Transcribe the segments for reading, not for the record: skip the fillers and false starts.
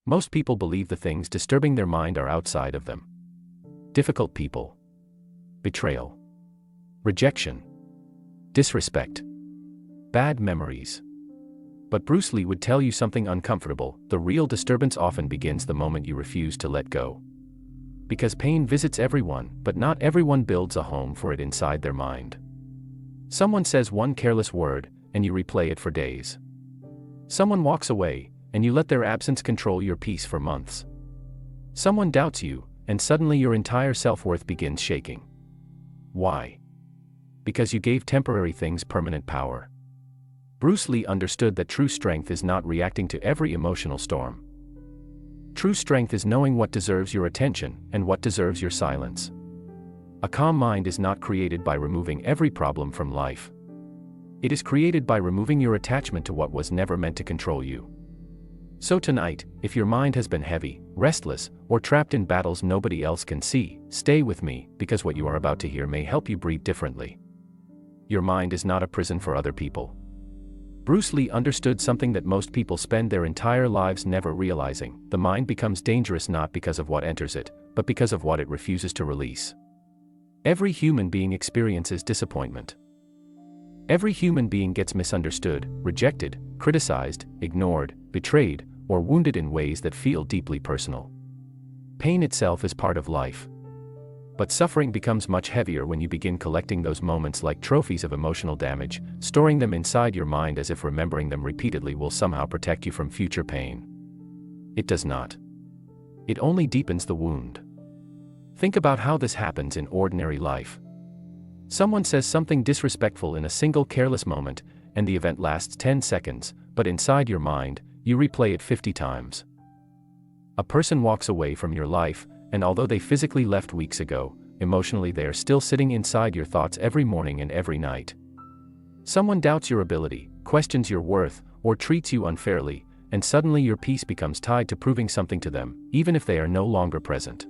Most people believe the things disturbing their mind are outside of them. Difficult people, betrayal, rejection, disrespect, bad memories. But Bruce Lee would tell you something uncomfortable: the real disturbance often begins the moment you refuse to let go. Because pain visits everyone, but not everyone builds a home for it inside their mind. Someone says one careless word, and you replay it for days. Someone walks away, and you let their absence control your peace for months. Someone doubts you, and suddenly your entire self-worth begins shaking. Why? Because you gave temporary things permanent power. Bruce Lee understood that true strength is not reacting to every emotional storm. True strength is knowing what deserves your attention and what deserves your silence. A calm mind is not created by removing every problem from life. It is created by removing your attachment to what was never meant to control you. So tonight, if your mind has been heavy, restless, or trapped in battles nobody else can see, stay with me, because what you are about to hear may help you breathe differently. Your mind is not a prison for other people. Bruce Lee understood something that most people spend their entire lives never realizing: the mind becomes dangerous not because of what enters it, but because of what it refuses to release. Every human being experiences disappointment. Every human being gets misunderstood, rejected, criticized, ignored, betrayed, or wounded in ways that feel deeply personal. Pain itself is part of life. But suffering becomes much heavier when you begin collecting those moments like trophies of emotional damage, storing them inside your mind as if remembering them repeatedly will somehow protect you from future pain. It does not. It only deepens the wound. Think about how this happens in ordinary life. Someone says something disrespectful in a single careless moment, and the event lasts 10 seconds, but inside your mind, you replay it 50 times. A person walks away from your life, and although they physically left weeks ago, emotionally they are still sitting inside your thoughts every morning and every night. Someone doubts your ability, questions your worth, or treats you unfairly, and suddenly your peace becomes tied to proving something to them, even if they are no longer present.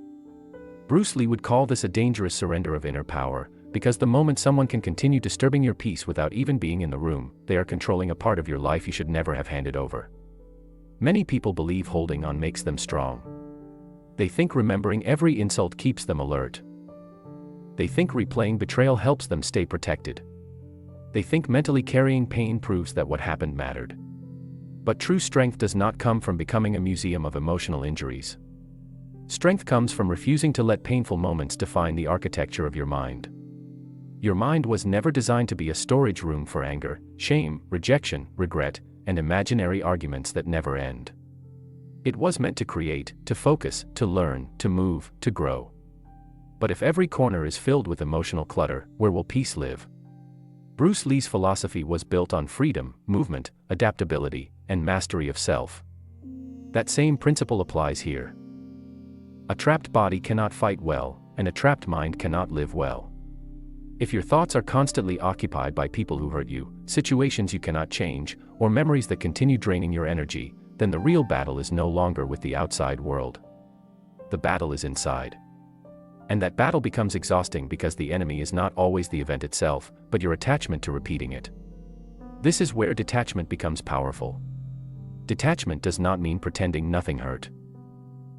Bruce Lee would call this a dangerous surrender of inner power, because the moment someone can continue disturbing your peace without even being in the room, they are controlling a part of your life you should never have handed over. Many people believe holding on makes them strong. They think remembering every insult keeps them alert. They think replaying betrayal helps them stay protected. They think mentally carrying pain proves that what happened mattered. But true strength does not come from becoming a museum of emotional injuries. Strength comes from refusing to let painful moments define the architecture of your mind. Your mind was never designed to be a storage room for anger, shame, rejection, regret, and imaginary arguments that never end. It was meant to create, to focus, to learn, to move, to grow. But if every corner is filled with emotional clutter, where will peace live? Bruce Lee's philosophy was built on freedom, movement, adaptability, and mastery of self. That same principle applies here. A trapped body cannot fight well, and a trapped mind cannot live well. If your thoughts are constantly occupied by people who hurt you, situations you cannot change, or memories that continue draining your energy, then the real battle is no longer with the outside world. The battle is inside. And that battle becomes exhausting because the enemy is not always the event itself, but your attachment to repeating it. This is where detachment becomes powerful. Detachment does not mean pretending nothing hurt.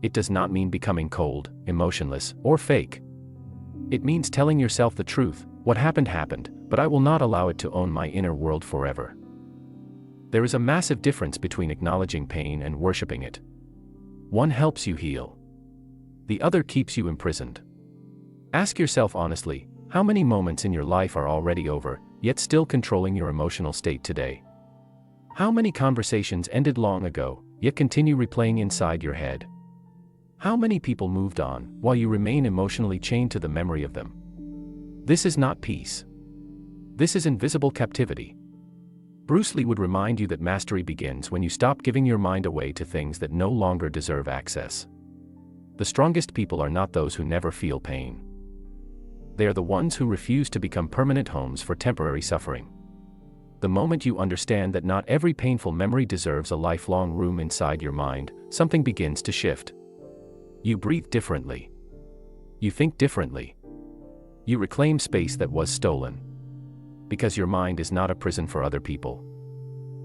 It does not mean becoming cold, emotionless, or fake. It means telling yourself the truth: what happened happened, but I will not allow it to own my inner world forever. There is a massive difference between acknowledging pain and worshiping it. One helps you heal. The other keeps you imprisoned. Ask yourself honestly, how many moments in your life are already over, yet still controlling your emotional state today? How many conversations ended long ago, yet continue replaying inside your head? How many people moved on, while you remain emotionally chained to the memory of them? This is not peace. This is invisible captivity. Bruce Lee would remind you that mastery begins when you stop giving your mind away to things that no longer deserve access. The strongest people are not those who never feel pain. They are the ones who refuse to become permanent homes for temporary suffering. The moment you understand that not every painful memory deserves a lifelong room inside your mind, something begins to shift. You breathe differently. You think differently. You reclaim space that was stolen. Because your mind is not a prison for other people.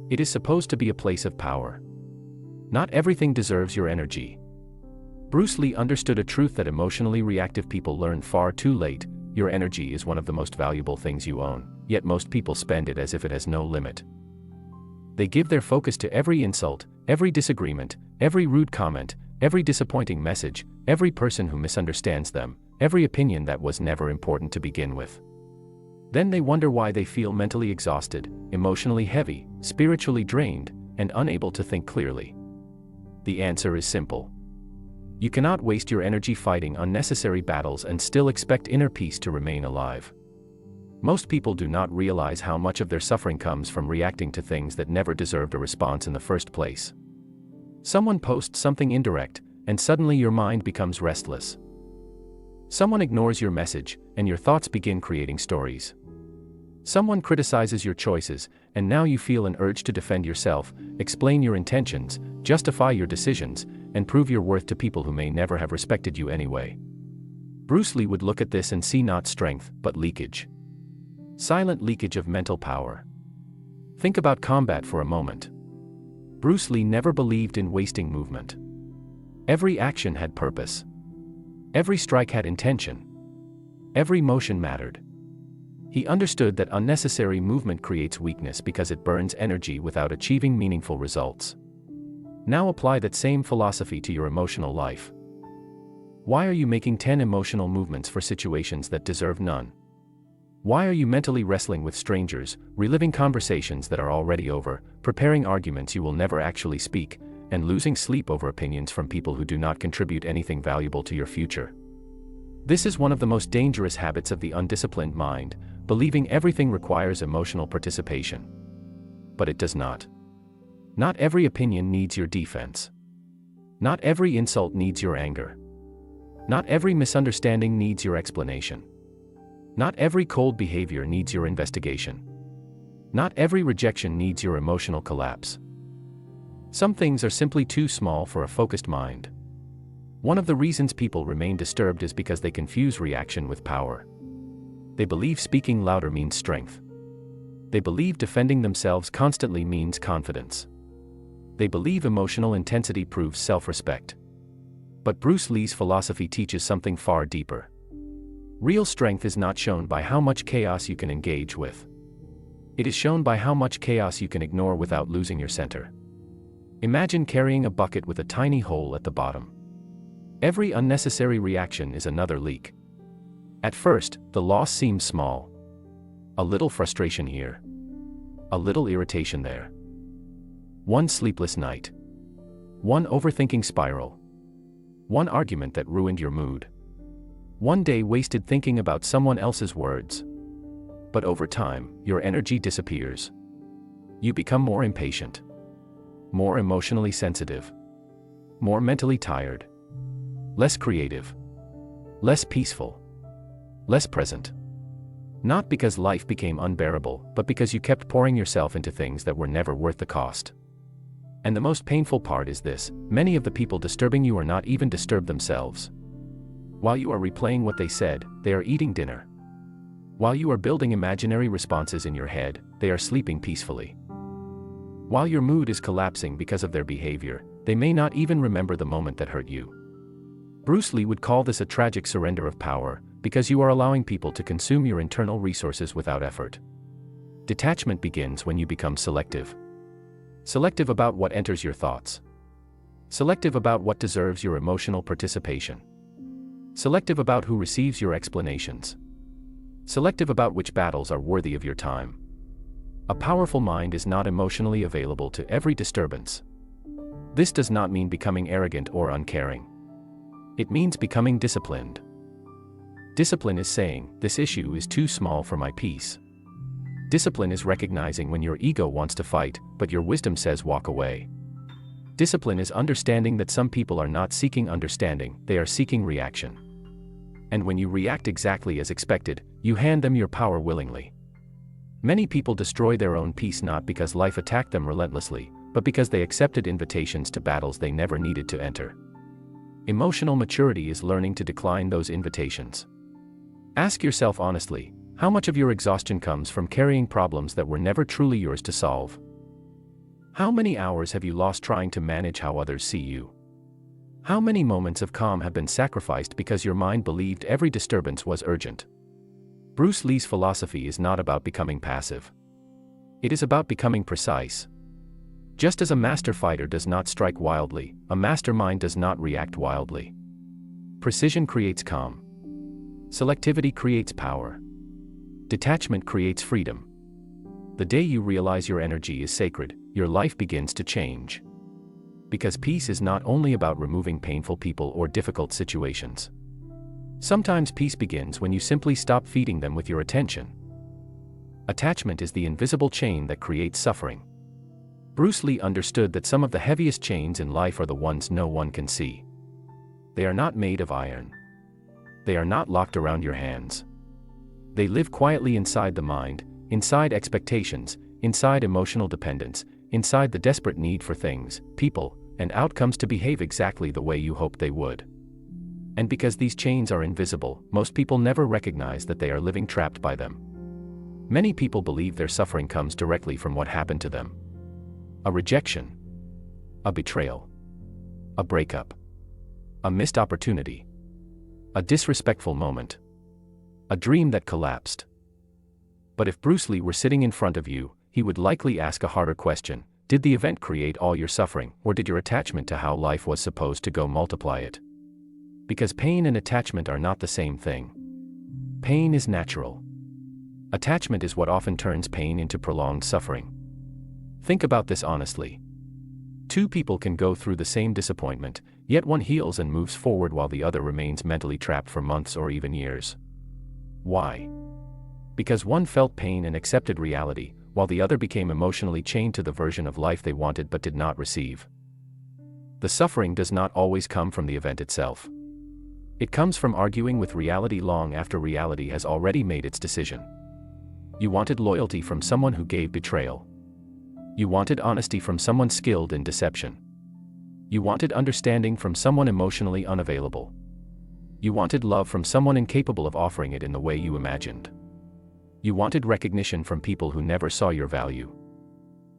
It is supposed to be a place of power. Not everything deserves your energy. Bruce Lee understood a truth that emotionally reactive people learn far too late: your energy is one of the most valuable things you own, yet most people spend it as if it has no limit. They give their focus to every insult, every disagreement, every rude comment, every disappointing message, every person who misunderstands them, every opinion that was never important to begin with. Then they wonder why they feel mentally exhausted, emotionally heavy, spiritually drained, and unable to think clearly. The answer is simple. You cannot waste your energy fighting unnecessary battles and still expect inner peace to remain alive. Most people do not realize how much of their suffering comes from reacting to things that never deserved a response in the first place. Someone posts something indirect, and suddenly your mind becomes restless. Someone ignores your message, and your thoughts begin creating stories. Someone criticizes your choices, and now you feel an urge to defend yourself, explain your intentions, justify your decisions, and prove your worth to people who may never have respected you anyway. Bruce Lee would look at this and see not strength, but leakage. Silent leakage of mental power. Think about combat for a moment. Bruce Lee never believed in wasting movement. Every action had purpose. Every strike had intention. Every motion mattered. He understood that unnecessary movement creates weakness because it burns energy without achieving meaningful results. Now apply that same philosophy to your emotional life. Why are you making 10 emotional movements for situations that deserve none? Why are you mentally wrestling with strangers, reliving conversations that are already over, preparing arguments you will never actually speak, and losing sleep over opinions from people who do not contribute anything valuable to your future? This is one of the most dangerous habits of the undisciplined mind, believing everything requires emotional participation. But it does not. Not every opinion needs your defense. Not every insult needs your anger. Not every misunderstanding needs your explanation. Not every cold behavior needs your investigation. Not every rejection needs your emotional collapse. Some things are simply too small for a focused mind. One of the reasons people remain disturbed is because they confuse reaction with power. They believe speaking louder means strength. They believe defending themselves constantly means confidence. They believe emotional intensity proves self-respect. But Bruce Lee's philosophy teaches something far deeper. Real strength is not shown by how much chaos you can engage with. It is shown by how much chaos you can ignore without losing your center. Imagine carrying a bucket with a tiny hole at the bottom. Every unnecessary reaction is another leak. At first, the loss seems small. A little frustration here. A little irritation there. One sleepless night. One overthinking spiral. One argument that ruined your mood. One day wasted thinking about someone else's words. But over time, your energy disappears. You become more impatient. More emotionally sensitive. More mentally tired. Less creative. Less peaceful. Less present. Not because life became unbearable, but because you kept pouring yourself into things that were never worth the cost. And the most painful part is this: many of the people disturbing you are not even disturbed themselves. While you are replaying what they said, they are eating dinner. While you are building imaginary responses in your head, they are sleeping peacefully. While your mood is collapsing because of their behavior, they may not even remember the moment that hurt you. Bruce Lee would call this a tragic surrender of power, because you are allowing people to consume your internal resources without effort. Detachment begins when you become selective. Selective about what enters your thoughts. Selective about what deserves your emotional participation. Selective about who receives your explanations. Selective about which battles are worthy of your time. A powerful mind is not emotionally available to every disturbance. This does not mean becoming arrogant or uncaring. It means becoming disciplined. Discipline is saying, "This issue is too small for my peace." Discipline is recognizing when your ego wants to fight, but your wisdom says walk away. Discipline is understanding that some people are not seeking understanding, they are seeking reaction. And when you react exactly as expected, you hand them your power willingly. Many people destroy their own peace not because life attacked them relentlessly, but because they accepted invitations to battles they never needed to enter. Emotional maturity is learning to decline those invitations. Ask yourself honestly, how much of your exhaustion comes from carrying problems that were never truly yours to solve? How many hours have you lost trying to manage how others see you? How many moments of calm have been sacrificed because your mind believed every disturbance was urgent? Bruce Lee's philosophy is not about becoming passive. It is about becoming precise. Just as a master fighter does not strike wildly, a mastermind does not react wildly. Precision creates calm. Selectivity creates power. Detachment creates freedom. The day you realize your energy is sacred, your life begins to change. Because peace is not only about removing painful people or difficult situations. Sometimes peace begins when you simply stop feeding them with your attention. Attachment is the invisible chain that creates suffering. Bruce Lee understood that some of the heaviest chains in life are the ones no one can see. They are not made of iron. They are not locked around your hands. They live quietly inside the mind, inside expectations, inside emotional dependence, inside the desperate need for things, people, and outcomes to behave exactly the way you hoped they would. And because these chains are invisible, most people never recognize that they are living trapped by them. Many people believe their suffering comes directly from what happened to them. A rejection. A betrayal. A breakup. A missed opportunity. A disrespectful moment. A dream that collapsed. But if Bruce Lee were sitting in front of you, he would likely ask a harder question. Did the event create all your suffering, or did your attachment to how life was supposed to go multiply it? Because pain and attachment are not the same thing. Pain is natural. Attachment is what often turns pain into prolonged suffering. Think about this honestly. Two people can go through the same disappointment, yet one heals and moves forward while the other remains mentally trapped for months or even years. Why? Because one felt pain and accepted reality, while the other became emotionally chained to the version of life they wanted but did not receive. The suffering does not always come from the event itself. It comes from arguing with reality long after reality has already made its decision. You wanted loyalty from someone who gave betrayal. You wanted honesty from someone skilled in deception. You wanted understanding from someone emotionally unavailable. You wanted love from someone incapable of offering it in the way you imagined. You wanted recognition from people who never saw your value.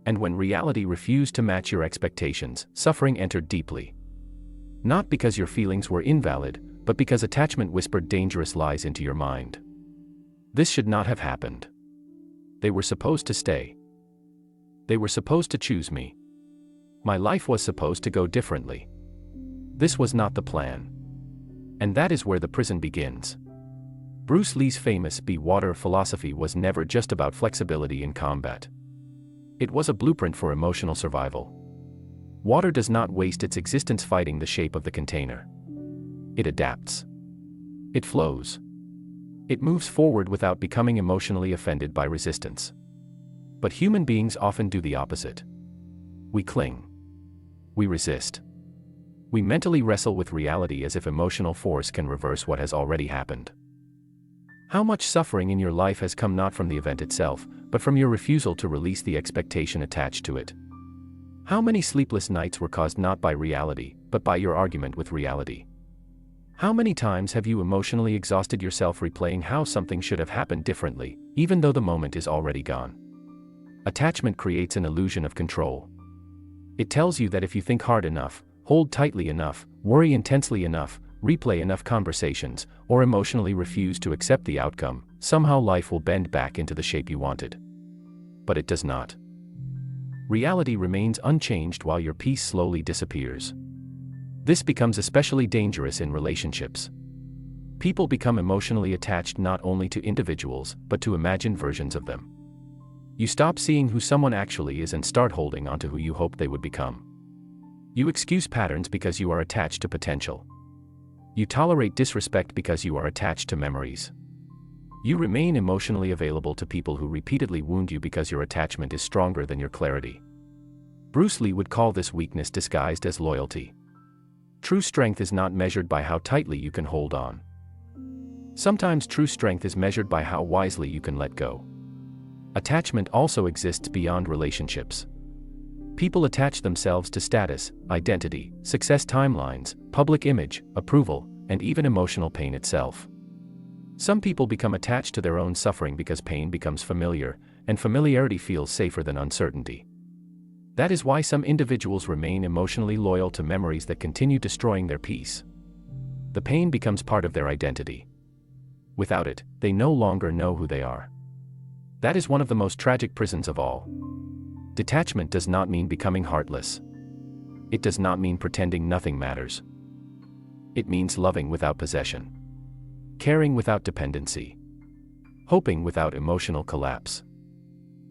And when reality refused to match your expectations, suffering entered deeply. Not because your feelings were invalid, but because attachment whispered dangerous lies into your mind. This should not have happened. They were supposed to stay. They were supposed to choose me. My life was supposed to go differently. This was not the plan. And that is where the prison begins. Bruce Lee's famous "be water" philosophy was never just about flexibility in combat. It was a blueprint for emotional survival. Water does not waste its existence fighting the shape of the container. It adapts. It flows. It moves forward without becoming emotionally offended by resistance. But human beings often do the opposite. We cling. We resist. We mentally wrestle with reality as if emotional force can reverse what has already happened. How much suffering in your life has come not from the event itself, but from your refusal to release the expectation attached to it? How many sleepless nights were caused not by reality, but by your argument with reality? How many times have you emotionally exhausted yourself replaying how something should have happened differently, even though the moment is already gone? Attachment creates an illusion of control. It tells you that if you think hard enough, hold tightly enough, worry intensely enough, replay enough conversations, or emotionally refuse to accept the outcome, somehow life will bend back into the shape you wanted. But it does not. Reality remains unchanged while your peace slowly disappears. This becomes especially dangerous in relationships. People become emotionally attached not only to individuals, but to imagined versions of them. You stop seeing who someone actually is and start holding on to who you hoped they would become. You excuse patterns because you are attached to potential. You tolerate disrespect because you are attached to memories. You remain emotionally available to people who repeatedly wound you because your attachment is stronger than your clarity. Bruce Lee would call this weakness disguised as loyalty. True strength is not measured by how tightly you can hold on. Sometimes true strength is measured by how wisely you can let go. Attachment also exists beyond relationships. People attach themselves to status, identity, success timelines, public image, approval, and even emotional pain itself. Some people become attached to their own suffering because pain becomes familiar, and familiarity feels safer than uncertainty. That is why some individuals remain emotionally loyal to memories that continue destroying their peace. The pain becomes part of their identity. Without it, they no longer know who they are. That is one of the most tragic prisons of all. Detachment does not mean becoming heartless. It does not mean pretending nothing matters. It means loving without possession, caring without dependency, hoping without emotional collapse,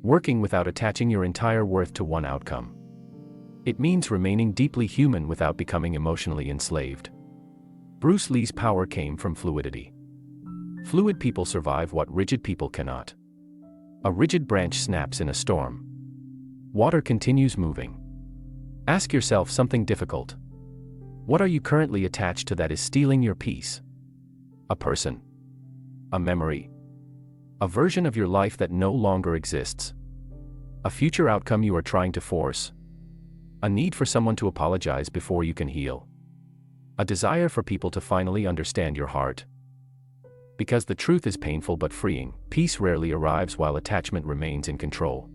working without attaching your entire worth to one outcome. It means remaining deeply human without becoming emotionally enslaved. Bruce Lee's power came from fluidity. Fluid people survive what rigid people cannot. A rigid branch snaps in a storm. Water continues moving. Ask yourself something difficult. What are you currently attached to that is stealing your peace? A person? A memory? A version of your life that no longer exists? A future outcome you are trying to force? A need for someone to apologize before you can heal? A desire for people to finally understand your heart? Because the truth is painful but freeing, peace rarely arrives while attachment remains in control.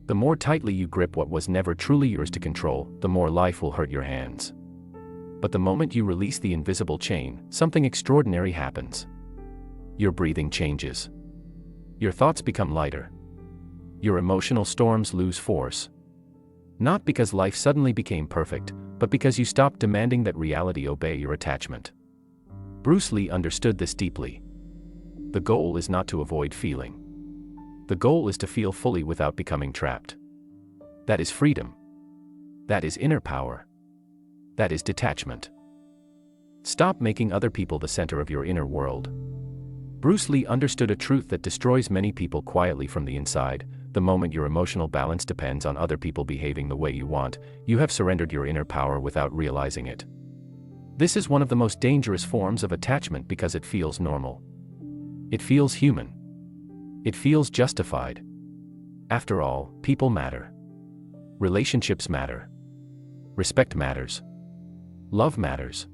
The more tightly you grip what was never truly yours to control, the more life will hurt your hands. But the moment you release the invisible chain, something extraordinary happens. Your breathing changes. Your thoughts become lighter. Your emotional storms lose force. Not because life suddenly became perfect, but because you stopped demanding that reality obey your attachment. Bruce Lee understood this deeply. The goal is not to avoid feeling. The goal is to feel fully without becoming trapped. That is freedom. That is inner power. That is detachment. Stop making other people the center of your inner world. Bruce Lee understood a truth that destroys many people quietly from the inside. The moment your emotional balance depends on other people behaving the way you want, you have surrendered your inner power without realizing it. This is one of the most dangerous forms of attachment because it feels normal. It feels human. It feels justified. After all, people matter. Relationships matter. Respect matters. Love matters.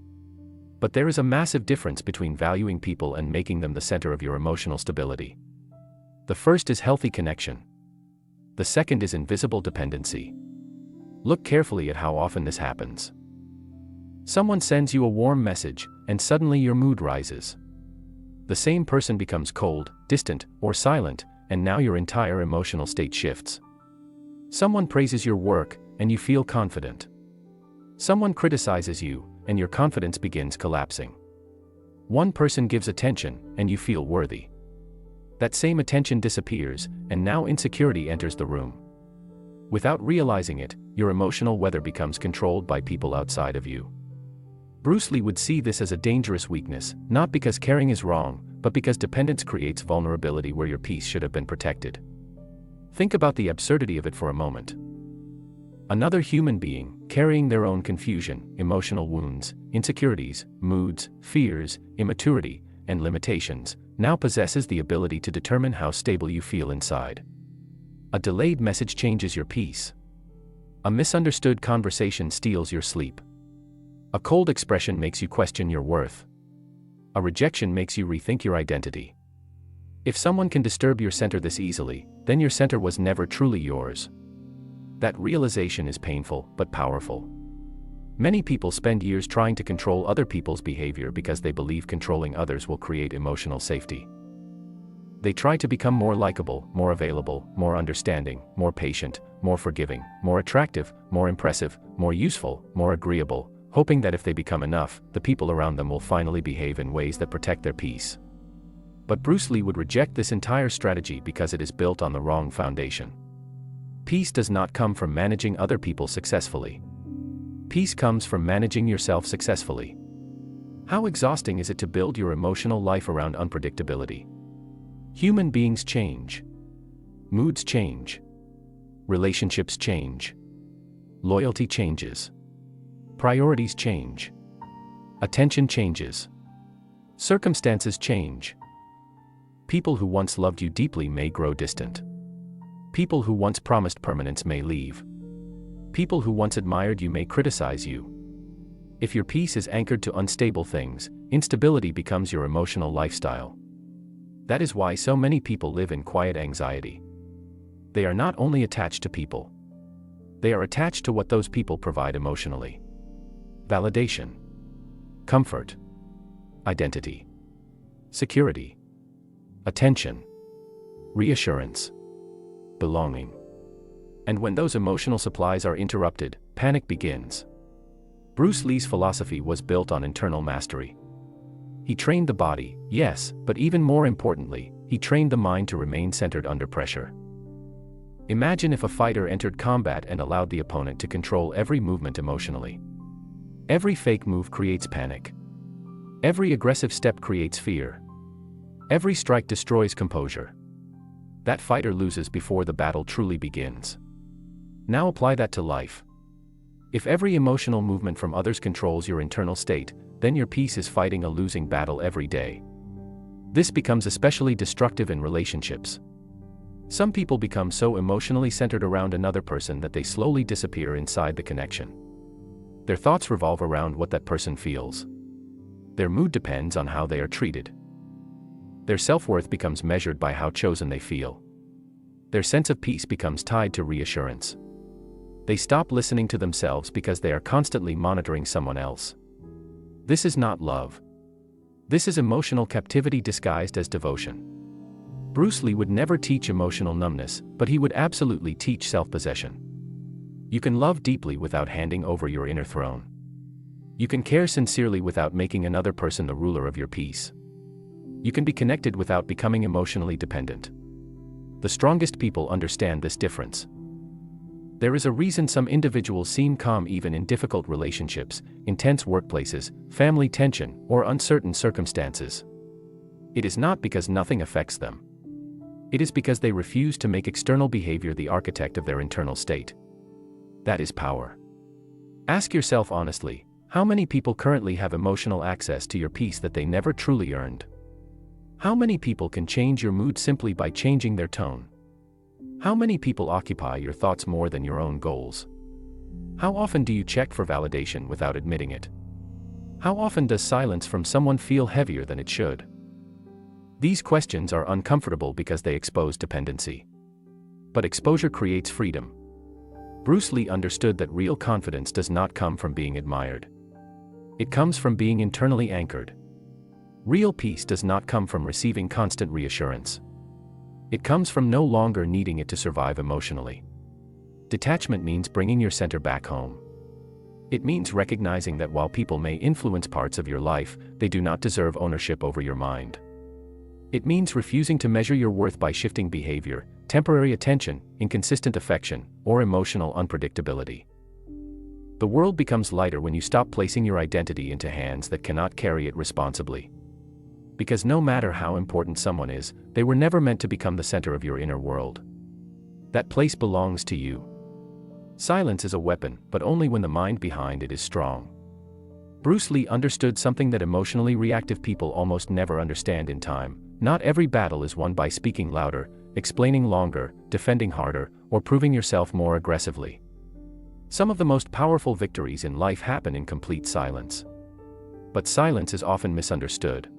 But there is a massive difference between valuing people and making them the center of your emotional stability. The first is healthy connection. The second is invisible dependency. Look carefully at how often this happens. Someone sends you a warm message, and suddenly your mood rises. The same person becomes cold, distant, or silent, and now your entire emotional state shifts. Someone praises your work, and you feel confident. Someone criticizes you, and your confidence begins collapsing. One person gives attention, and you feel worthy. That same attention disappears, and now insecurity enters the room. Without realizing it, your emotional weather becomes controlled by people outside of you. Bruce Lee would see this as a dangerous weakness, not because caring is wrong, but because dependence creates vulnerability where your peace should have been protected. Think about the absurdity of it for a moment. Another human being, carrying their own confusion, emotional wounds, insecurities, moods, fears, immaturity, and limitations, now possesses the ability to determine how stable you feel inside. A delayed message changes your peace. A misunderstood conversation steals your sleep. A cold expression makes you question your worth. A rejection makes you rethink your identity. If someone can disturb your center this easily, then your center was never truly yours. That realization is painful, but powerful. Many people spend years trying to control other people's behavior because they believe controlling others will create emotional safety. They try to become more likable, more available, more understanding, more patient, more forgiving, more attractive, more impressive, more useful, more agreeable, hoping that if they become enough, the people around them will finally behave in ways that protect their peace. But Bruce Lee would reject this entire strategy because it is built on the wrong foundation. Peace does not come from managing other people successfully. Peace comes from managing yourself successfully. How exhausting is it to build your emotional life around unpredictability? Human beings change. Moods change. Relationships change. Loyalty changes. Priorities change. Attention changes. Circumstances change. People who once loved you deeply may grow distant. People who once promised permanence may leave. People who once admired you may criticize you. If your peace is anchored to unstable things, instability becomes your emotional lifestyle. That is why so many people live in quiet anxiety. They are not only attached to people. They are attached to what those people provide emotionally. Validation, comfort, identity, security, attention, reassurance, belonging. And when those emotional supplies are interrupted, panic begins. Bruce Lee's philosophy was built on internal mastery. He trained the body, yes, but even more importantly, he trained the mind to remain centered under pressure. Imagine if a fighter entered combat and allowed the opponent to control every movement emotionally. Every fake move creates panic. Every aggressive step creates fear. Every strike destroys composure. That fighter loses before the battle truly begins. Now apply that to life. If every emotional movement from others controls your internal state, then your peace is fighting a losing battle every day. This becomes especially destructive in relationships. Some people become so emotionally centered around another person that they slowly disappear inside the connection. Their thoughts revolve around what that person feels. Their mood depends on how they are treated. Their self-worth becomes measured by how chosen they feel. Their sense of peace becomes tied to reassurance. They stop listening to themselves because they are constantly monitoring someone else. This is not love. This is emotional captivity disguised as devotion. Bruce Lee would never teach emotional numbness, but he would absolutely teach self-possession. You can love deeply without handing over your inner throne. You can care sincerely without making another person the ruler of your peace. You can be connected without becoming emotionally dependent. The strongest people understand this difference. There is a reason some individuals seem calm even in difficult relationships, intense workplaces, family tension, or uncertain circumstances. It is not because nothing affects them. It is because they refuse to make external behavior the architect of their internal state. That is power. Ask yourself honestly, how many people currently have emotional access to your peace that they never truly earned? How many people can change your mood simply by changing their tone? How many people occupy your thoughts more than your own goals? How often do you check for validation without admitting it? How often does silence from someone feel heavier than it should? These questions are uncomfortable because they expose dependency. But exposure creates freedom. Bruce Lee understood that real confidence does not come from being admired. It comes from being internally anchored. Real peace does not come from receiving constant reassurance. It comes from no longer needing it to survive emotionally. Detachment means bringing your center back home. It means recognizing that while people may influence parts of your life, they do not deserve ownership over your mind. It means refusing to measure your worth by shifting behavior, temporary attention, inconsistent affection, or emotional unpredictability. The world becomes lighter when you stop placing your identity into hands that cannot carry it responsibly. Because no matter how important someone is, they were never meant to become the center of your inner world. That place belongs to you. Silence is a weapon, but only when the mind behind it is strong. Bruce Lee understood something that emotionally reactive people almost never understand in time. Not every battle is won by speaking louder, explaining longer, defending harder, or proving yourself more aggressively. Some of the most powerful victories in life happen in complete silence. But silence is often misunderstood.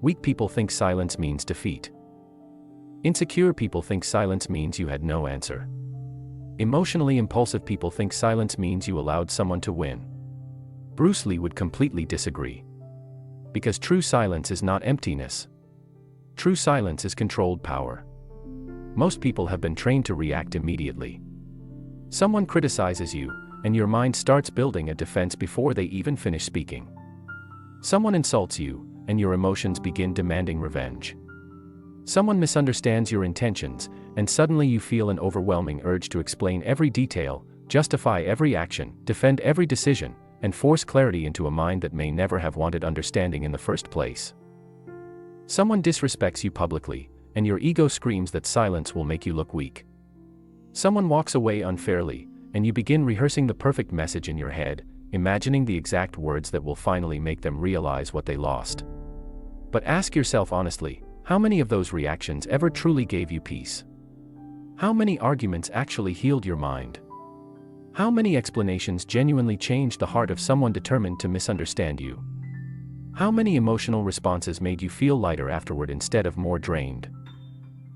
Weak people think silence means defeat. Insecure people think silence means you had no answer. Emotionally impulsive people think silence means you allowed someone to win. Bruce Lee would completely disagree. Because true silence is not emptiness. True silence is controlled power. Most people have been trained to react immediately. Someone criticizes you, and your mind starts building a defense before they even finish speaking. Someone insults you, and your emotions begin demanding revenge. Someone misunderstands your intentions, and suddenly you feel an overwhelming urge to explain every detail, justify every action, defend every decision, and force clarity into a mind that may never have wanted understanding in the first place. Someone disrespects you publicly, and your ego screams that silence will make you look weak. Someone walks away unfairly, and you begin rehearsing the perfect message in your head, imagining the exact words that will finally make them realize what they lost. But ask yourself honestly, how many of those reactions ever truly gave you peace? How many arguments actually healed your mind? How many explanations genuinely changed the heart of someone determined to misunderstand you? How many emotional responses made you feel lighter afterward instead of more drained?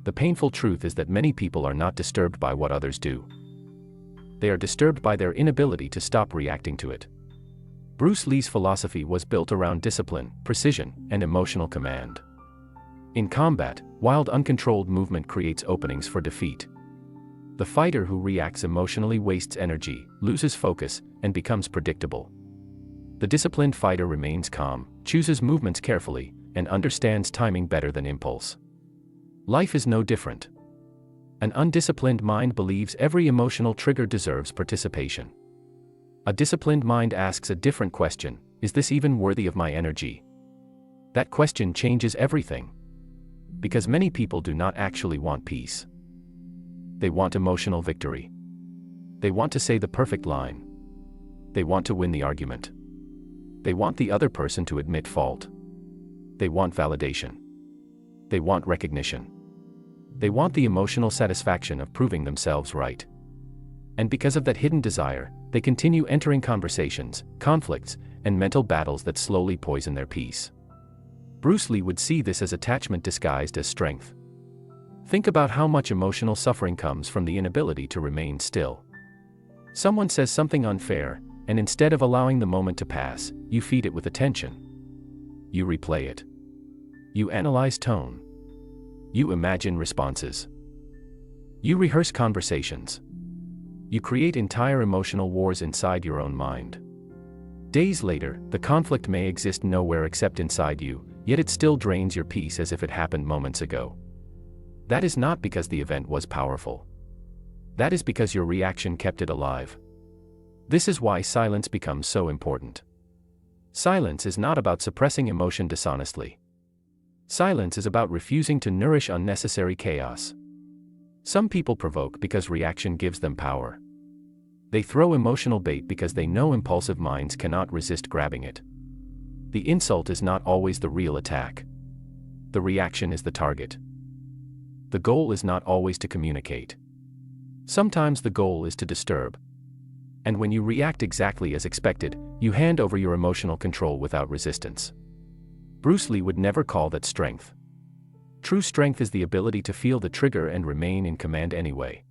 The painful truth is that many people are not disturbed by what others do. They are disturbed by their inability to stop reacting to it. Bruce Lee's philosophy was built around discipline, precision, and emotional command. In combat, wild uncontrolled movement creates openings for defeat. The fighter who reacts emotionally wastes energy, loses focus, and becomes predictable. The disciplined fighter remains calm, chooses movements carefully, and understands timing better than impulse. Life is no different. An undisciplined mind believes every emotional trigger deserves participation. A disciplined mind asks a different question: is this even worthy of my energy? That question changes everything. Because many people do not actually want peace. They want emotional victory. They want to say the perfect line. They want to win the argument. They want the other person to admit fault. They want validation. They want recognition. They want the emotional satisfaction of proving themselves right. And because of that hidden desire, they continue entering conversations, conflicts, and mental battles that slowly poison their peace. Bruce Lee would see this as attachment disguised as strength. Think about how much emotional suffering comes from the inability to remain still. Someone says something unfair, and instead of allowing the moment to pass, you feed it with attention. You replay it. You analyze tone. You imagine responses. You rehearse conversations. You create entire emotional wars inside your own mind. Days later, the conflict may exist nowhere except inside you, yet it still drains your peace as if it happened moments ago. That is not because the event was powerful. That is because your reaction kept it alive. This is why silence becomes so important. Silence is not about suppressing emotion dishonestly. Silence is about refusing to nourish unnecessary chaos. Some people provoke because reaction gives them power. They throw emotional bait because they know impulsive minds cannot resist grabbing it. The insult is not always the real attack. The reaction is the target. The goal is not always to communicate. Sometimes the goal is to disturb. And when you react exactly as expected, you hand over your emotional control without resistance. Bruce Lee would never call that strength. True strength is the ability to feel the trigger and remain in command anyway.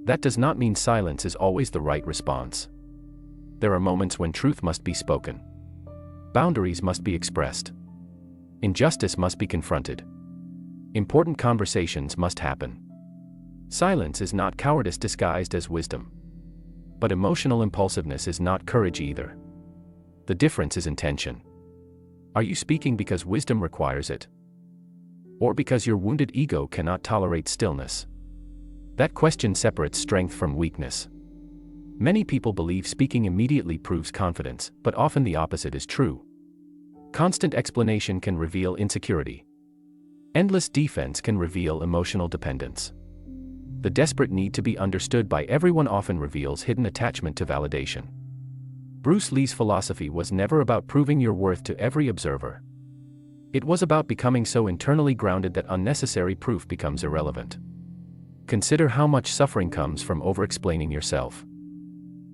That does not mean silence is always the right response. There are moments when truth must be spoken. Boundaries must be expressed. Injustice must be confronted. Important conversations must happen. Silence is not cowardice disguised as wisdom. But emotional impulsiveness is not courage either. The difference is intention. Are you speaking because wisdom requires it? Or because your wounded ego cannot tolerate stillness? That question separates strength from weakness. Many people believe speaking immediately proves confidence, but often the opposite is true. Constant explanation can reveal insecurity. Endless defense can reveal emotional dependence. The desperate need to be understood by everyone often reveals hidden attachment to validation. Bruce Lee's philosophy was never about proving your worth to every observer. It was about becoming so internally grounded that unnecessary proof becomes irrelevant. Consider how much suffering comes from over-explaining yourself.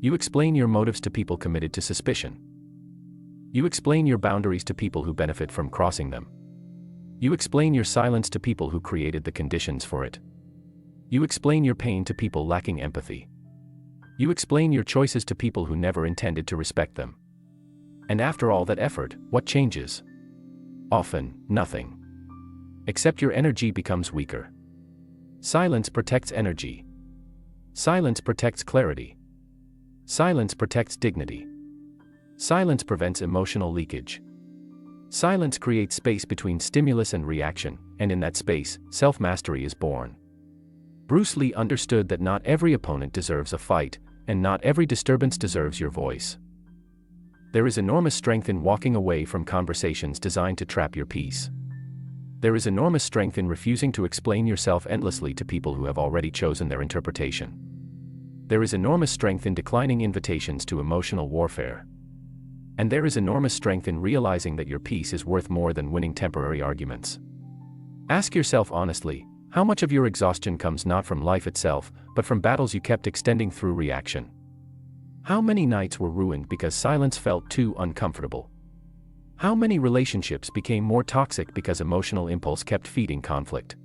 You explain your motives to people committed to suspicion. You explain your boundaries to people who benefit from crossing them. You explain your silence to people who created the conditions for it. You explain your pain to people lacking empathy. You explain your choices to people who never intended to respect them. And after all that effort, what changes? Often, nothing. Except your energy becomes weaker. Silence protects energy. Silence protects clarity. Silence protects dignity. Silence prevents emotional leakage. Silence creates space between stimulus and reaction, and in that space, self-mastery is born. Bruce Lee understood that not every opponent deserves a fight, and not every disturbance deserves your voice. There is enormous strength in walking away from conversations designed to trap your peace. There is enormous strength in refusing to explain yourself endlessly to people who have already chosen their interpretation. There is enormous strength in declining invitations to emotional warfare. And there is enormous strength in realizing that your peace is worth more than winning temporary arguments. Ask yourself honestly, how much of your exhaustion comes not from life itself, but from battles you kept extending through reaction? How many nights were ruined because silence felt too uncomfortable? How many relationships became more toxic because emotional impulse kept feeding conflict?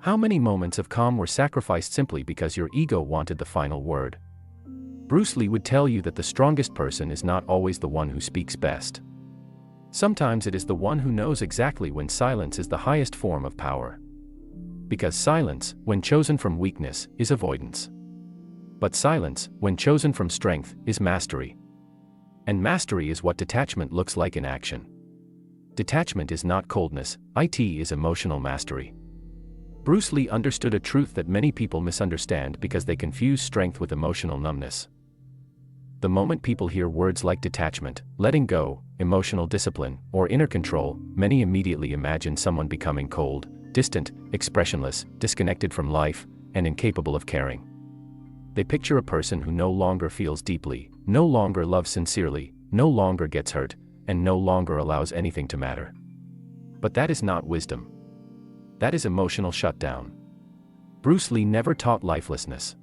How many moments of calm were sacrificed simply because your ego wanted the final word? Bruce Lee would tell you that the strongest person is not always the one who speaks best. Sometimes it is the one who knows exactly when silence is the highest form of power. Because silence, when chosen from weakness, is avoidance. But silence, when chosen from strength, is mastery. And mastery is what detachment looks like in action. Detachment is not coldness, it is emotional mastery. Bruce Lee understood a truth that many people misunderstand because they confuse strength with emotional numbness. The moment people hear words like detachment, letting go, emotional discipline, or inner control, many immediately imagine someone becoming cold, distant, expressionless, disconnected from life, and incapable of caring. They picture a person who no longer feels deeply, no longer loves sincerely, no longer gets hurt, and no longer allows anything to matter. But that is not wisdom. That is emotional shutdown. Bruce Lee never taught lifelessness.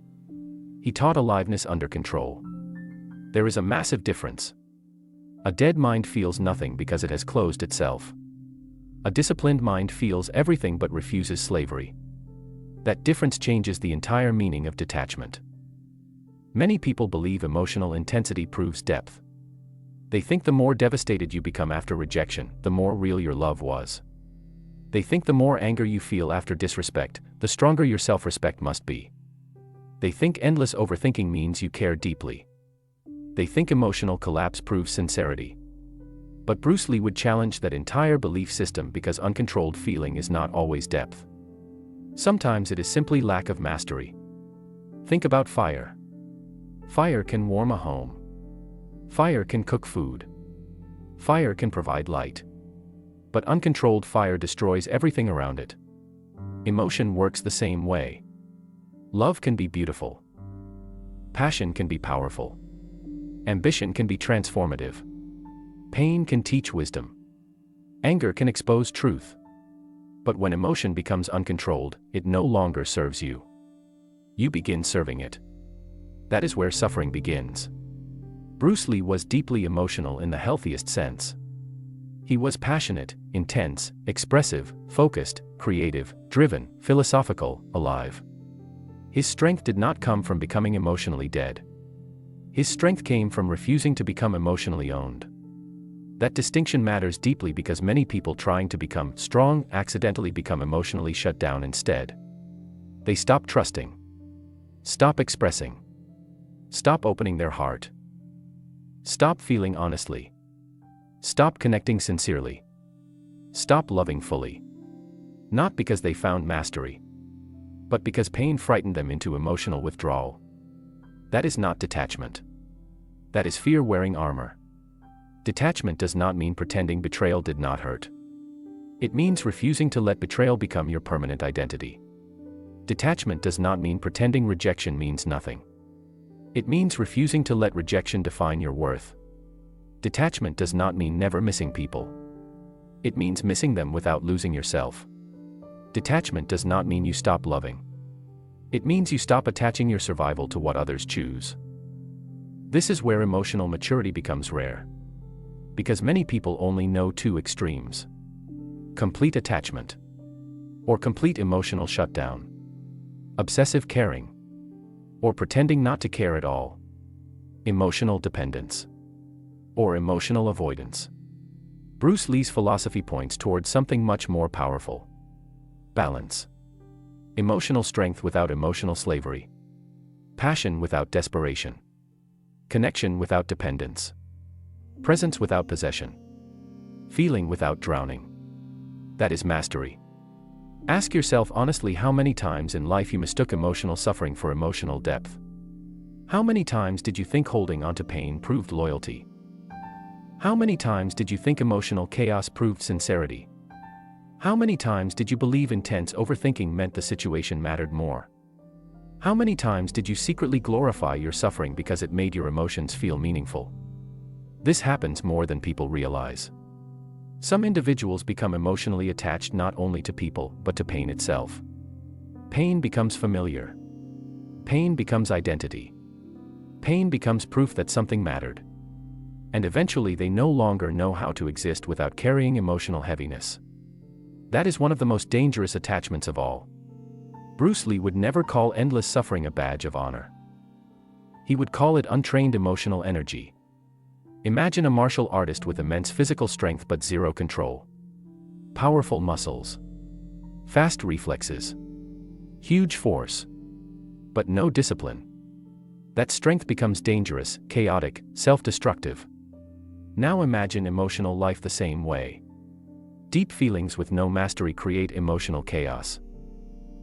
He taught aliveness under control. There is a massive difference. A dead mind feels nothing because it has closed itself. A disciplined mind feels everything but refuses slavery. That difference changes the entire meaning of detachment. Many people believe emotional intensity proves depth. They think the more devastated you become after rejection, the more real your love was. They think the more anger you feel after disrespect, the stronger your self-respect must be. They think endless overthinking means you care deeply. They think emotional collapse proves sincerity. But Bruce Lee would challenge that entire belief system because uncontrolled feeling is not always depth. Sometimes it is simply lack of mastery. Think about fire. Fire can warm a home. Fire can cook food. Fire can provide light. But uncontrolled fire destroys everything around it. Emotion works the same way. Love can be beautiful. Passion can be powerful. Ambition can be transformative. Pain can teach wisdom. Anger can expose truth. But when emotion becomes uncontrolled, it no longer serves you. You begin serving it. That is where suffering begins. Bruce Lee was deeply emotional in the healthiest sense. He was passionate, intense, expressive, focused, creative, driven, philosophical, alive. His strength did not come from becoming emotionally dead. His strength came from refusing to become emotionally owned. That distinction matters deeply because many people trying to become strong accidentally become emotionally shut down instead. They stop trusting. Stop expressing. Stop opening their heart. Stop feeling honestly. Stop connecting sincerely. Stop loving fully. Not because they found mastery, but because pain frightened them into emotional withdrawal. That is not detachment. That is fear wearing armor. Detachment does not mean pretending betrayal did not hurt. It means refusing to let betrayal become your permanent identity. Detachment does not mean pretending rejection means nothing. It means refusing to let rejection define your worth. Detachment does not mean never missing people. It means missing them without losing yourself. Detachment does not mean you stop loving. It means you stop attaching your survival to what others choose. This is where emotional maturity becomes rare. Because many people only know two extremes: complete attachment or complete emotional shutdown, obsessive caring or pretending not to care at all, emotional dependence or emotional avoidance. Bruce Lee's philosophy points towards something much more powerful: balance. Emotional strength without emotional slavery. Passion without desperation. Connection without dependence. Presence without possession. Feeling without drowning. That is mastery. Ask yourself honestly how many times in life you mistook emotional suffering for emotional depth. How many times did you think holding onto pain proved loyalty? How many times did you think emotional chaos proved sincerity? How many times did you believe intense overthinking meant the situation mattered more? How many times did you secretly glorify your suffering because it made your emotions feel meaningful? This happens more than people realize. Some individuals become emotionally attached not only to people but to pain itself. Pain becomes familiar. Pain becomes identity. Pain becomes proof that something mattered. And eventually they no longer know how to exist without carrying emotional heaviness. That is one of the most dangerous attachments of all. Bruce Lee would never call endless suffering a badge of honor. He would call it untrained emotional energy. Imagine a martial artist with immense physical strength but zero control. Powerful muscles. Fast reflexes. Huge force. But no discipline. That strength becomes dangerous, chaotic, self-destructive. Now imagine emotional life the same way. Deep feelings with no mastery create emotional chaos.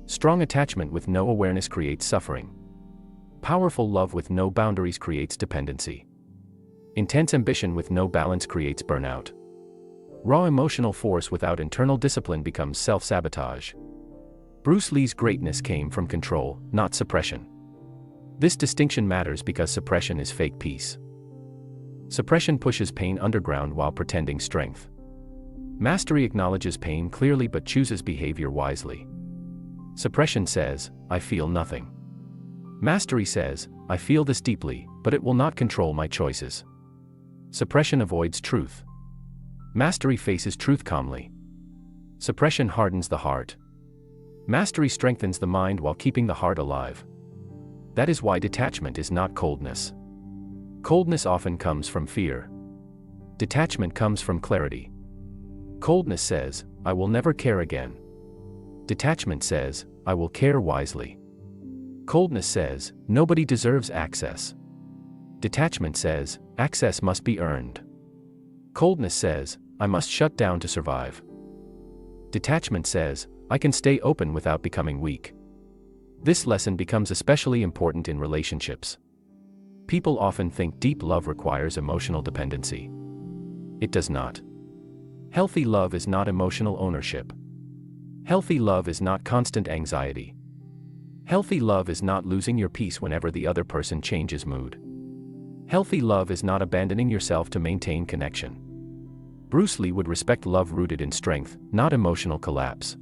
Strong attachment with no awareness creates suffering. Powerful love with no boundaries creates dependency. Intense ambition with no balance creates burnout. Raw emotional force without internal discipline becomes self-sabotage. Bruce Lee's greatness came from control, not suppression. This distinction matters because suppression is fake peace. Suppression pushes pain underground while pretending strength. Mastery acknowledges pain clearly but chooses behavior wisely. Suppression says, I feel nothing. Mastery says, I feel this deeply, but it will not control my choices. Suppression avoids truth. Mastery faces truth calmly. Suppression hardens the heart. Mastery strengthens the mind while keeping the heart alive. That is why detachment is not coldness. Coldness often comes from fear. Detachment comes from clarity. Coldness says, I will never care again. Detachment says, I will care wisely. Coldness says, nobody deserves access. Detachment says, access must be earned. Coldness says, I must shut down to survive. Detachment says, I can stay open without becoming weak. This lesson becomes especially important in relationships. People often think deep love requires emotional dependency. It does not. Healthy love is not emotional ownership. Healthy love is not constant anxiety. Healthy love is not losing your peace whenever the other person changes mood. Healthy love is not abandoning yourself to maintain connection. Bruce Lee would respect love rooted in strength, not emotional collapse.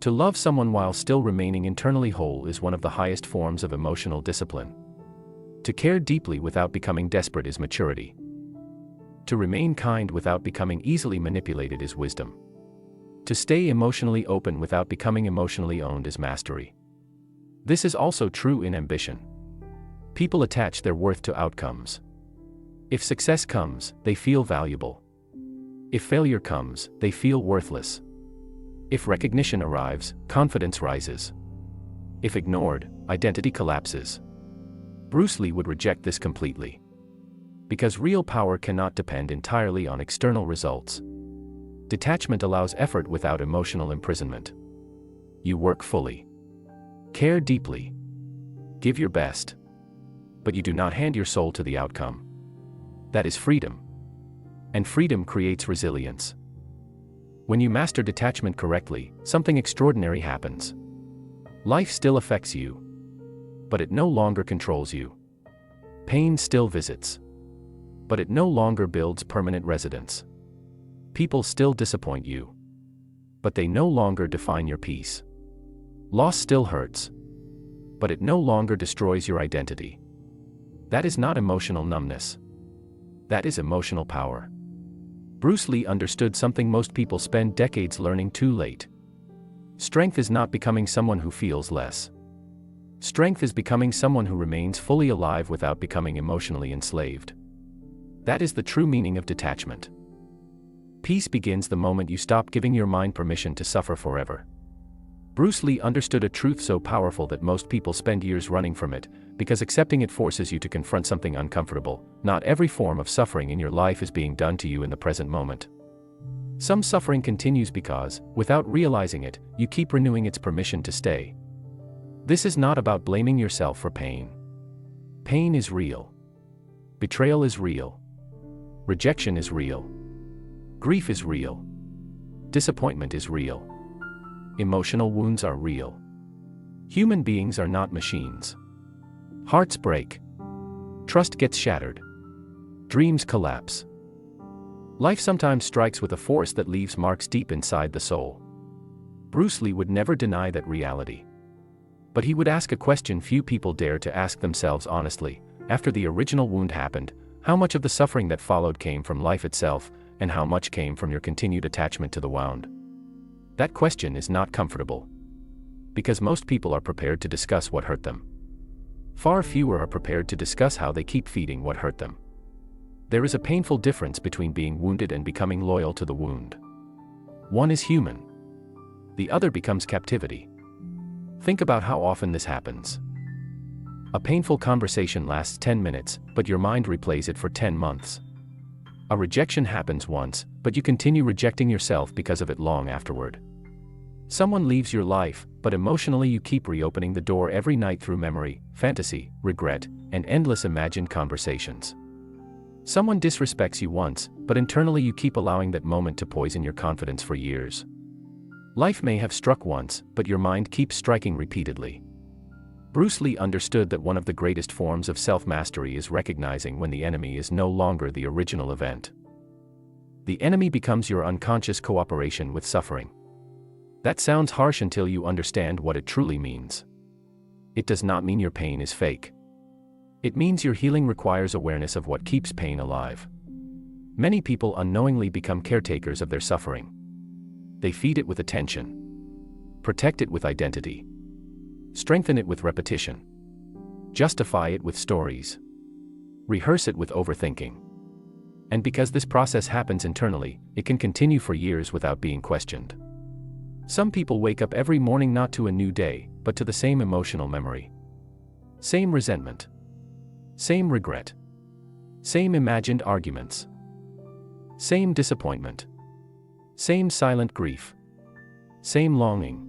To love someone while still remaining internally whole is one of the highest forms of emotional discipline. To care deeply without becoming desperate is maturity. To remain kind without becoming easily manipulated is wisdom. To stay emotionally open without becoming emotionally owned is mastery. This is also true in ambition. People attach their worth to outcomes. If success comes, they feel valuable. If failure comes, they feel worthless. If recognition arrives, confidence rises. If ignored, identity collapses. Bruce Lee would reject this completely. Because real power cannot depend entirely on external results. Detachment allows effort without emotional imprisonment. You work fully. Care deeply. Give your best. But you do not hand your soul to the outcome. That is freedom. And freedom creates resilience. When you master detachment correctly, something extraordinary happens. Life still affects you. But it no longer controls you. Pain still visits. But it no longer builds permanent residence. People still disappoint you. But they no longer define your peace. Loss still hurts. But it no longer destroys your identity. That is not emotional numbness. That is emotional power. Bruce Lee understood something most people spend decades learning too late. Strength is not becoming someone who feels less. Strength is becoming someone who remains fully alive without becoming emotionally enslaved. That is the true meaning of detachment. Peace begins the moment you stop giving your mind permission to suffer forever. Bruce Lee understood a truth so powerful that most people spend years running from it, because accepting it forces you to confront something uncomfortable. Not every form of suffering in your life is being done to you in the present moment. Some suffering continues because, without realizing it, you keep renewing its permission to stay. This is not about blaming yourself for pain. Pain is real. Betrayal is real. Rejection is real. Grief is real. Disappointment is real. Emotional wounds are real. Human beings are not machines. Hearts break. Trust gets shattered. Dreams collapse. Life sometimes strikes with a force that leaves marks deep inside the soul. Bruce Lee would never deny that reality. But he would ask a question few people dare to ask themselves honestly. After the original wound happened, how much of the suffering that followed came from life itself, and how much came from your continued attachment to the wound? That question is not comfortable. Because most people are prepared to discuss what hurt them. Far fewer are prepared to discuss how they keep feeding what hurt them. There is a painful difference between being wounded and becoming loyal to the wound. One is human. The other becomes captivity. Think about how often this happens. A painful conversation lasts 10 minutes, but your mind replays it for 10 months. A rejection happens once, but you continue rejecting yourself because of it long afterward. Someone leaves your life, but emotionally you keep reopening the door every night through memory, fantasy, regret, and endless imagined conversations. Someone disrespects you once, but internally you keep allowing that moment to poison your confidence for years. Life may have struck once, but your mind keeps striking repeatedly. Bruce Lee understood that one of the greatest forms of self-mastery is recognizing when the enemy is no longer the original event. The enemy becomes your unconscious cooperation with suffering. That sounds harsh until you understand what it truly means. It does not mean your pain is fake. It means your healing requires awareness of what keeps pain alive. Many people unknowingly become caretakers of their suffering. They feed it with attention, protect it with identity, strengthen it with repetition, justify it with stories, rehearse it with overthinking. And because this process happens internally, it can continue for years without being questioned. Some people wake up every morning not to a new day, but to the same emotional memory. Same resentment. Same regret. Same imagined arguments. Same disappointment. Same silent grief. Same longing.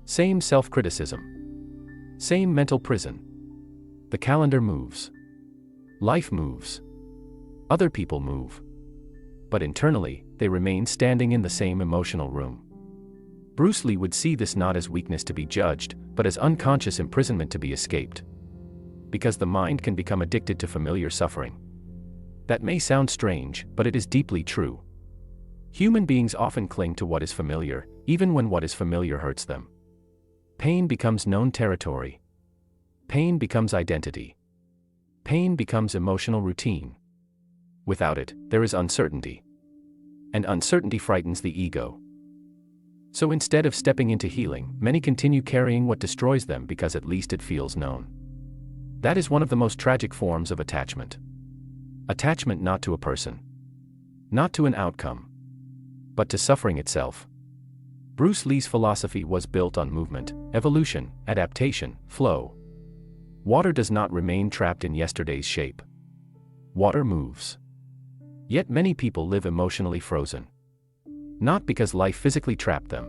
Same self-criticism. Same mental prison. The calendar moves. Life moves. Other people move. But internally, they remain standing in the same emotional room. Bruce Lee would see this not as weakness to be judged, but as unconscious imprisonment to be escaped. Because the mind can become addicted to familiar suffering. That may sound strange, but it is deeply true. Human beings often cling to what is familiar, even when what is familiar hurts them. Pain becomes known territory. Pain becomes identity. Pain becomes emotional routine. Without it, there is uncertainty. And uncertainty frightens the ego. So instead of stepping into healing, many continue carrying what destroys them because at least it feels known. That is one of the most tragic forms of attachment. Attachment not to a person, not to an outcome, but to suffering itself. Bruce Lee's philosophy was built on movement, evolution, adaptation, flow. Water does not remain trapped in yesterday's shape. Water moves. Yet many people live emotionally frozen. Not because life physically trapped them,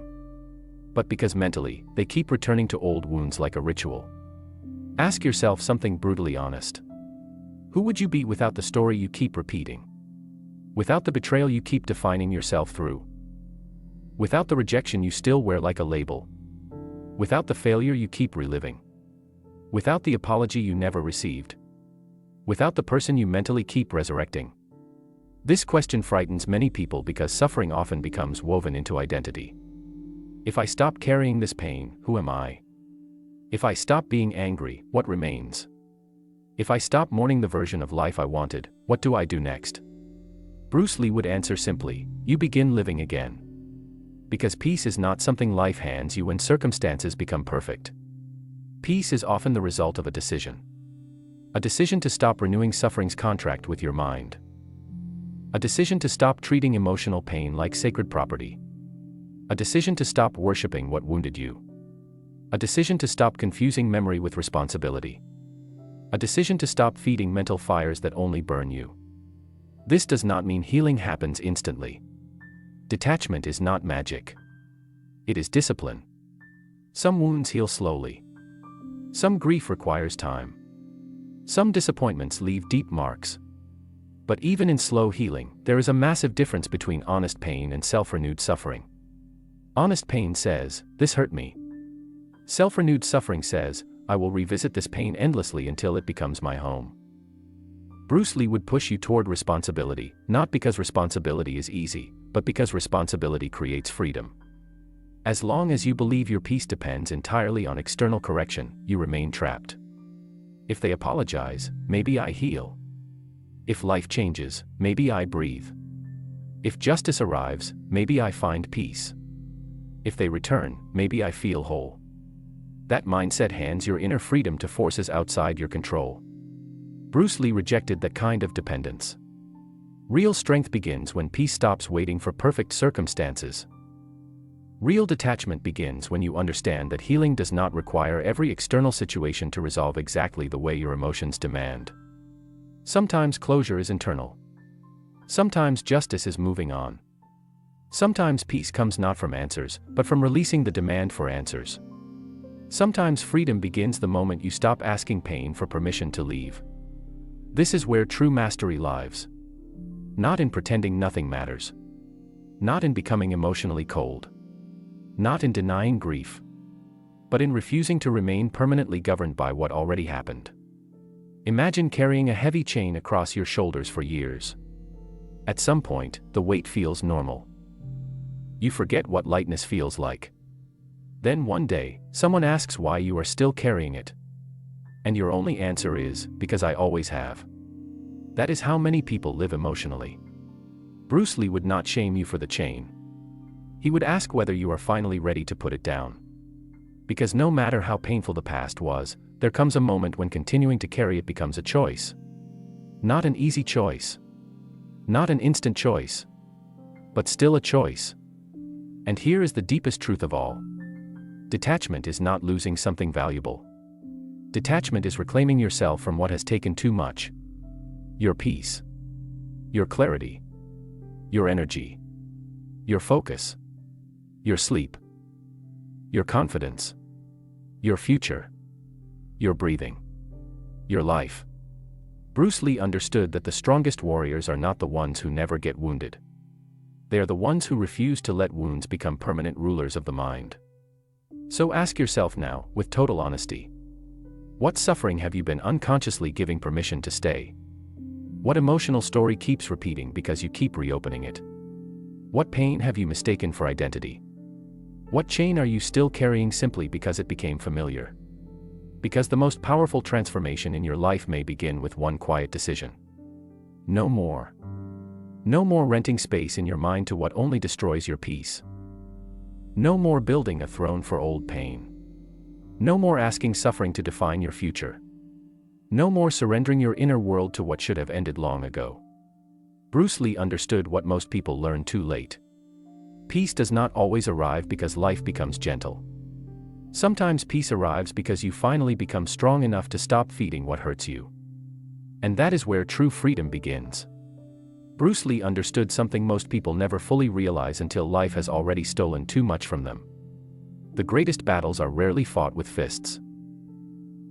but because mentally, they keep returning to old wounds like a ritual. Ask yourself something brutally honest. Who would you be without the story you keep repeating? Without the betrayal you keep defining yourself through? Without the rejection you still wear like a label? Without the failure you keep reliving? Without the apology you never received? Without the person you mentally keep resurrecting? This question frightens many people because suffering often becomes woven into identity. If I stop carrying this pain, who am I? If I stop being angry, what remains? If I stop mourning the version of life I wanted, what do I do next? Bruce Lee would answer simply, you begin living again. Because peace is not something life hands you when circumstances become perfect. Peace is often the result of a decision. A decision to stop renewing suffering's contract with your mind. A decision to stop treating emotional pain like sacred property. A decision to stop worshiping what wounded you. A decision to stop confusing memory with responsibility. A decision to stop feeding mental fires that only burn you. This does not mean healing happens instantly. Detachment is not magic. It is discipline. Some wounds heal slowly. Some grief requires time. Some disappointments leave deep marks. But even in slow healing, there is a massive difference between honest pain and self-renewed suffering. Honest pain says, this hurt me. Self-renewed suffering says, I will revisit this pain endlessly until it becomes my home. Bruce Lee would push you toward responsibility, not because responsibility is easy, but because responsibility creates freedom. As long as you believe your peace depends entirely on external correction, you remain trapped. If they apologize, maybe I heal. If life changes, maybe I breathe. If justice arrives, maybe I find peace. If they return, maybe I feel whole. That mindset hands your inner freedom to forces outside your control. Bruce Lee rejected that kind of dependence. Real strength begins when peace stops waiting for perfect circumstances. Real detachment begins when you understand that healing does not require every external situation to resolve exactly the way your emotions demand. Sometimes closure is internal. Sometimes justice is moving on. Sometimes peace comes not from answers, but from releasing the demand for answers. Sometimes freedom begins the moment you stop asking pain for permission to leave. This is where true mastery lies. Not in pretending nothing matters. Not in becoming emotionally cold. Not in denying grief. But in refusing to remain permanently governed by what already happened. Imagine carrying a heavy chain across your shoulders for years. At some point, the weight feels normal. You forget what lightness feels like. Then one day, someone asks why you are still carrying it. And your only answer is, because I always have. That is how many people live emotionally. Bruce Lee would not shame you for the chain. He would ask whether you are finally ready to put it down. Because no matter how painful the past was, there comes a moment when continuing to carry it becomes a choice. Not an easy choice. Not an instant choice. But still a choice. And here is the deepest truth of all. Detachment is not losing something valuable. Detachment is reclaiming yourself from what has taken too much. Your peace. Your clarity. Your energy. Your focus. Your sleep. Your confidence. Your future. Your breathing. Your life. Bruce Lee understood that the strongest warriors are not the ones who never get wounded. They are the ones who refuse to let wounds become permanent rulers of the mind. So ask yourself now, with total honesty. What suffering have you been unconsciously giving permission to stay? What emotional story keeps repeating because you keep reopening it? What pain have you mistaken for identity? What chain are you still carrying simply because it became familiar? Because the most powerful transformation in your life may begin with one quiet decision. No more. No more renting space in your mind to what only destroys your peace. No more building a throne for old pain. No more asking suffering to define your future. No more surrendering your inner world to what should have ended long ago. Bruce Lee understood what most people learn too late. Peace does not always arrive because life becomes gentle. Sometimes peace arrives because you finally become strong enough to stop feeding what hurts you. And that is where true freedom begins. Bruce Lee understood something most people never fully realize until life has already stolen too much from them. The greatest battles are rarely fought with fists.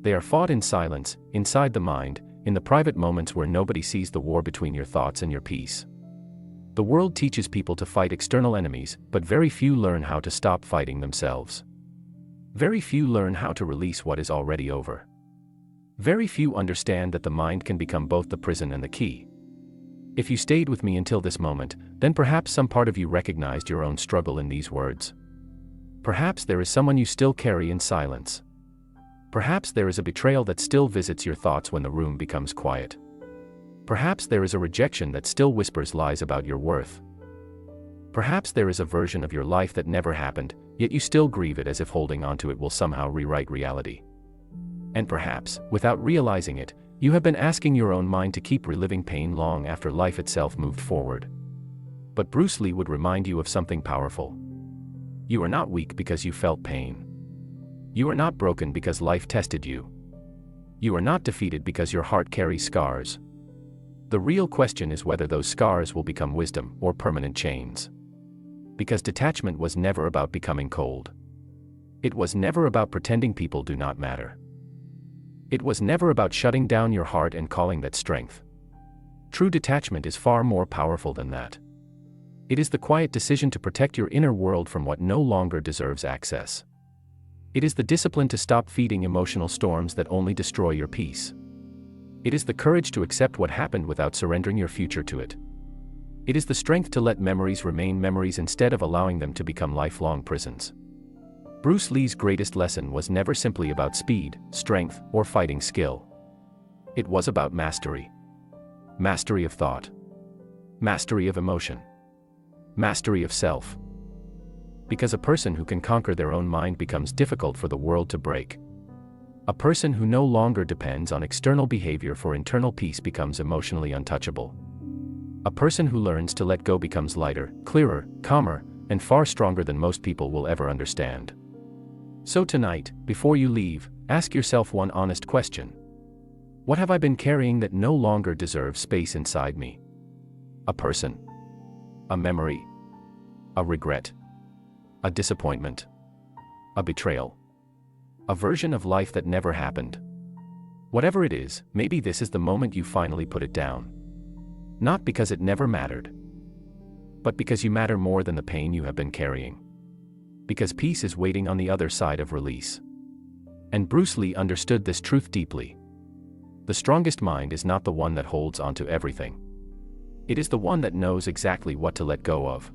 They are fought in silence, inside the mind, in the private moments where nobody sees the war between your thoughts and your peace. The world teaches people to fight external enemies, but very few learn how to stop fighting themselves. Very few learn how to release what is already over. Very few understand that the mind can become both the prison and the key. If you stayed with me until this moment, then perhaps some part of you recognized your own struggle in these words. Perhaps there is someone you still carry in silence. Perhaps there is a betrayal that still visits your thoughts when the room becomes quiet. Perhaps there is a rejection that still whispers lies about your worth. Perhaps there is a version of your life that never happened, yet you still grieve it as if holding onto it will somehow rewrite reality. And perhaps, without realizing it, you have been asking your own mind to keep reliving pain long after life itself moved forward. But Bruce Lee would remind you of something powerful. You are not weak because you felt pain. You are not broken because life tested you. You are not defeated because your heart carries scars. The real question is whether those scars will become wisdom or permanent chains. Because detachment was never about becoming cold. It was never about pretending people do not matter. It was never about shutting down your heart and calling that strength. True detachment is far more powerful than that. It is the quiet decision to protect your inner world from what no longer deserves access. It is the discipline to stop feeding emotional storms that only destroy your peace. It is the courage to accept what happened without surrendering your future to it. It is the strength to let memories remain memories instead of allowing them to become lifelong prisons. Bruce Lee's greatest lesson was never simply about speed, strength, or fighting skill. It was about mastery. Mastery of thought. Mastery of emotion. Mastery of self. Because a person who can conquer their own mind becomes difficult for the world to break. A person who no longer depends on external behavior for internal peace becomes emotionally untouchable. A person who learns to let go becomes lighter, clearer, calmer, and far stronger than most people will ever understand. So tonight, before you leave, ask yourself one honest question. What have I been carrying that no longer deserves space inside me? A person? A memory? A regret? A disappointment? A betrayal? A version of life that never happened? Whatever it is, maybe this is the moment you finally put it down. Not because it never mattered, but because you matter more than the pain you have been carrying. Because peace is waiting on the other side of release. And Bruce Lee understood this truth deeply. The strongest mind is not the one that holds onto everything. It is the one that knows exactly what to let go of.